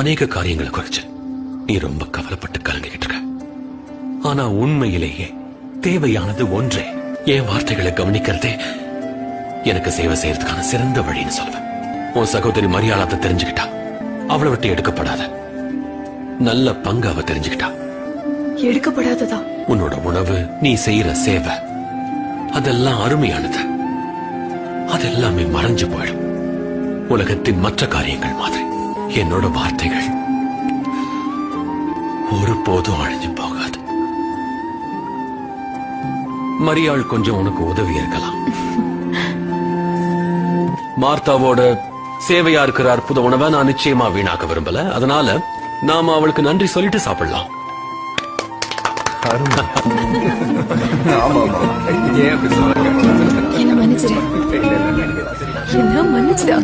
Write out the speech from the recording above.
அநேக காரியங்களை குறிச்சு நீ ரொம்ப கவலைப்பட்டு கலங்கிட்டு இருக்க. ஆனா உண்மையிலேயே தேவையானது ஒன்றே. என் வார்த்தைகளை கவனிக்கிறதே எனக்கு சேவை செய்யறதுக்கான சிறந்த வழின்னு சொல்லுவேன். உன் சகோதரி மரியாதை தெரிஞ்சுக்கிட்டா, அவளை விட்டு எடுக்கப்படாத நல்ல பங்கு அவ தெரிஞ்சுக்கிட்டா. எடுக்கப்படாததா? உன்னோட உணவு, நீ செய்யற சேவை, அதெல்லாம் அருமையானது. அதெல்லாமே மறைஞ்சு போயிடும். உலகத்தின் மற்ற காரியங்கள் மாதிரி என்னோட வார்த்தைகள் ஒருபோதும் அழிஞ்சு போகாது. மரியாள் கொஞ்சம் உனக்கு உதவி இருக்கலாம். மார்த்தாவோட சேவையா இருக்கிற அற்புத உணவை நான் நிச்சயமா வீணாக்க விரும்பல. அதனால நாம அவளுக்கு நன்றி சொல்லிட்டு சாப்பிடலாம். என்ன மன்னிச்சிரு, என்ன மன்னிச்சிடா.